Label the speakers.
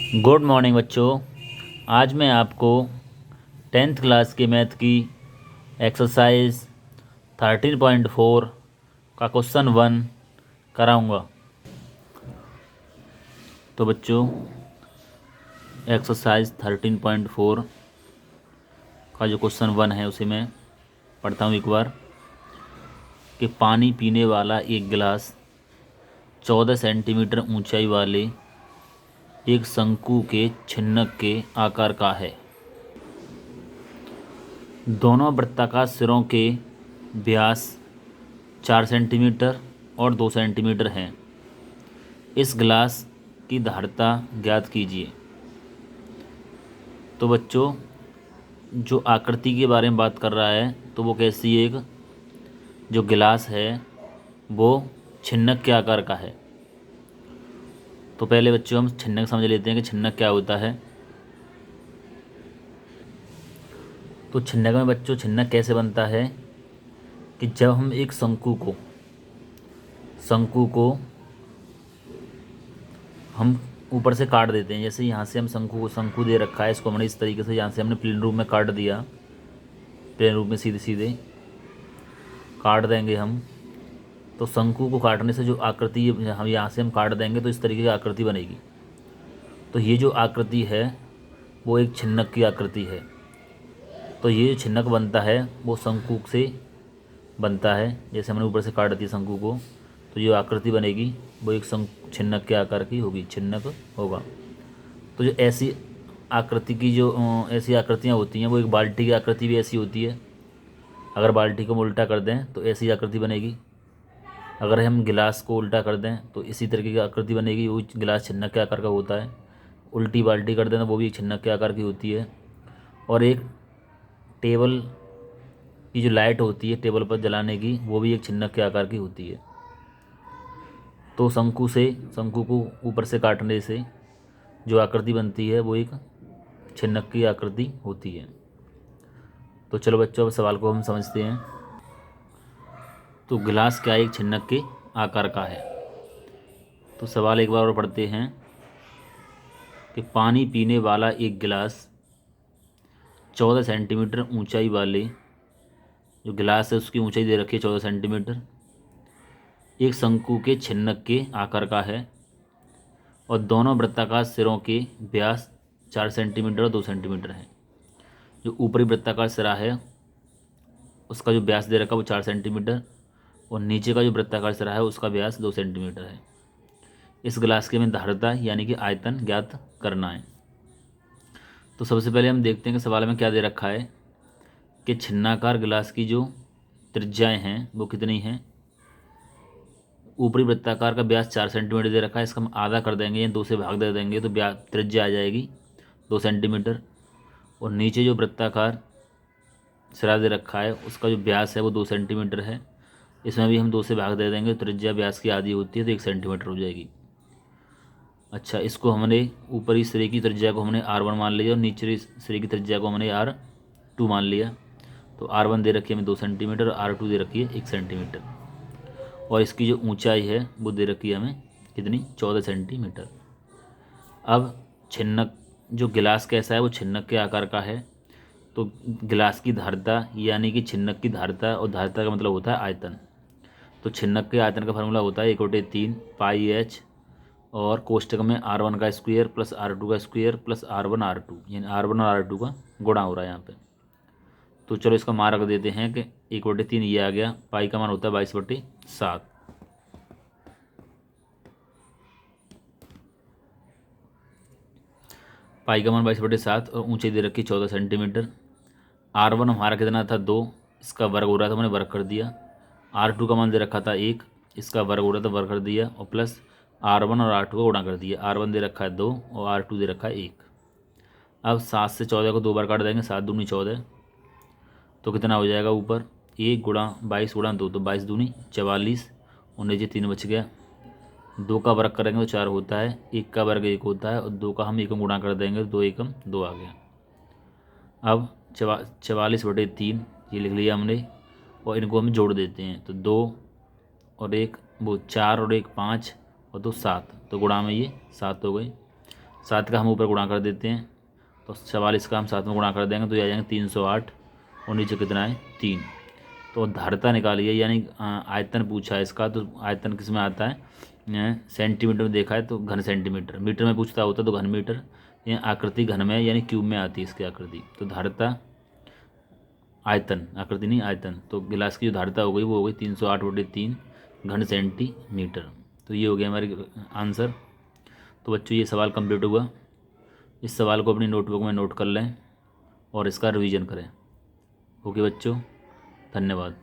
Speaker 1: Good morning बच्चों। आज मैं आपको 10th क्लास के मैथ की एक्सरसाइज 13.4 का क्वेश्चन 1 कराऊंगा। तो बच्चों एक्सरसाइज 13.4 का जो क्वेश्चन 1 है उसे मैं पढ़ता हूँ एक बार कि पानी पीने वाला एक गिलास 14 सेंटीमीटर ऊंचाई वाले एक शंकु के छिन्नक के आकार का है। दोनों वृत्ताकार सिरों के व्यास 4 सेंटीमीटर और 2 सेंटीमीटर हैं। इस गिलास की धारिता ज्ञात कीजिए। तो बच्चों जो आकृति के बारे में बात कर रहा है तो वो कैसी एक जो गिलास है वो छिन्नक के आकार का है। तो पहले बच्चों हम छिन्नक समझ लेते हैं कि छिन्नक क्या होता है। तो छिन्नक में बच्चों छिन्नक कैसे बनता है कि जब हम एक शंकु को हम ऊपर से काट देते हैं। जैसे यहाँ से हम शंकु दे रखा है, इसको हमने इस तरीके से यहाँ से हमने प्लेन रूप में काट दिया, प्लेन रूप में सीधे सीधे काट देंगे हम। तो शंकु को काटने से जो आकृति हम यहाँ से हम काट देंगे तो इस तरीके की आकृति बनेगी। तो ये जो आकृति है वो एक छिन्नक की आकृति है। तो ये जो छिन्नक बनता है वो शंकु से बनता है। जैसे हमने ऊपर से काट दी शंकु को तो जो आकृति बनेगी वो एक छिन्नक के आकार की होगी, छिन्नक होगा। तो जो ऐसी आकृति की जो ऐसी आकृतियाँ होती हैं वो एक बाल्टी की आकृति भी ऐसी होती है। अगर बाल्टी को हम उल्टा कर दें तो ऐसी आकृति बनेगी। अगर हम गिलास को उल्टा कर दें तो इसी तरीके की आकृति बनेगी। वो गिलास छिन्नक के आकार का होता है। उल्टी बाल्टी कर दें तो वो भी एक छिन्नक के आकार की होती है। और एक टेबल की जो लाइट होती है टेबल पर जलाने की वो भी एक छिन्नक के आकार की होती है। तो शंकु को ऊपर से काटने से जो आकृति बनती है वो एक छिन्नक की आकृति होती है। तो चलो बच्चों अब सवाल को हम समझते हैं। तो गिलास क्या एक छिन्नक के आकार का है। तो सवाल एक बार और पढ़ते हैं कि पानी पीने वाला एक गिलास 14 सेंटीमीटर ऊंचाई वाले जो गिलास है उसकी ऊंचाई दे रखी है 14 सेंटीमीटर, एक शंकु के छिन्नक के आकार का है और दोनों वृत्ताकार सिरों के व्यास 4 सेंटीमीटर और 2 सेंटीमीटर है। जो ऊपरी वृत्ताकार सिरा है उसका जो व्यास दे रखा है वो 4 सेंटीमीटर और नीचे का जो वृत्ताकार सिरा है उसका व्यास 2 सेंटीमीटर है। इस गिलास की हमें धारिता यानी कि आयतन ज्ञात करना है। तो सबसे पहले हम देखते हैं कि सवाल में क्या दे रखा है कि छिन्नाकार गिलास की जो त्रिज्याएँ हैं वो कितनी हैं। ऊपरी वृत्ताकार का व्यास 4 सेंटीमीटर दे रखा है, इसका हम आधा कर देंगे या 2 से भाग दे देंगे तो त्रिज्या आ जाएगी 2 सेंटीमीटर। और नीचे जो वृत्ताकार सिरा दे रखा है उसका जो व्यास है वो 2 सेंटीमीटर है, इसमें भी हम 2 से भाग दे देंगे तो त्रिज्या व्यास की आधी होती है तो 1 सेंटीमीटर हो जाएगी। अच्छा, इसको हमने ऊपरी सिरे की त्रिज्या को हमने R1 मान लिया और नीचे सिरे की त्रिज्या को हमने R2 मान लिया। तो R1 दे रखी है हमें 2 सेंटीमीटर और R2 दे रखी है 1 सेंटीमीटर और इसकी जो ऊंचाई है वो दे रखी है हमें कितनी 14 सेंटीमीटर। अब छिन्नक जो गिलास कैसा है वो छिन्नक के आकार का है। तो गिलास की धारिता यानी कि छिन्नक की धारिता, और धारिता का मतलब होता है आयतन। तो छिन्नक के आयतन का फार्मूला होता है 1/3 पाई h और कोष्टक में R1 का स्क्वायर प्लस R2 का स्क्वायर प्लस R1 R2 यानी R1 और R2 का गुणा हो रहा है यहाँ पे। तो चलो इसका मान रख देते हैं कि 1/3 ये आ गया, पाई का मान होता है 22/7। पाई का मान 22/7 और ऊंचाई दे रखी 14 सेंटीमीटर। R1 हमारा कितना था 2, इसका वर्ग हो रहा था मैंने वर्ग कर दिया। R2 का मान दे रखा था 1, इसका वर्ग हो रहा था वर्ग कर दिया और प्लस R1 और R2 का गुणा कर दिया। R1 दे रखा है 2 और R2 दे रखा है 1। अब 7 से 14 को 2 बार काट देंगे, 7 दूनी 14 तो कितना हो जाएगा ऊपर 1 गुणा 22 गुणा 2 तो 22 दूनी 44 और नीचे 3 बच गया। 2 का वर्ग करेंगे तो 4 होता है, 1 का वर्ग 1 होता है और 2 का हम एकम गुणा कर देंगे तो 2 एकम 2 आ गया। अब 44/3 ये लिख लिया हमने और इनको हम जोड़ देते हैं तो 2 और 1 वो 4 और 1 5 और 2 7 तो गुणा में ये 7 हो गई। 7 का हम ऊपर गुणा कर देते हैं, तो 44 का हम 7 में गुणा कर देंगे तो ये आ जाएंगे 308, और नीचे कितना है 3। तो धारिता निकालिए, यानी आयतन पूछा है इसका, तो आयतन किस में आता है, सेंटीमीटर में देखा है तो घन सेंटीमीटर, मीटर में पूछता होता तो घन मीटर, ये आकृति घन में यानी क्यूब में आती है इसकी आकृति। तो धारिता, आयतन, आकृति नहीं आयतन, तो गिलास की जो धारिता हो गई वो हो गई 308/3 घन सेंटीमीटर। तो ये हो गया हमारे आंसर। तो बच्चों ये सवाल कंप्लीट हुआ। इस सवाल को अपनी नोटबुक में नोट कर लें और इसका रिवीजन करें। ओके बच्चों, धन्यवाद।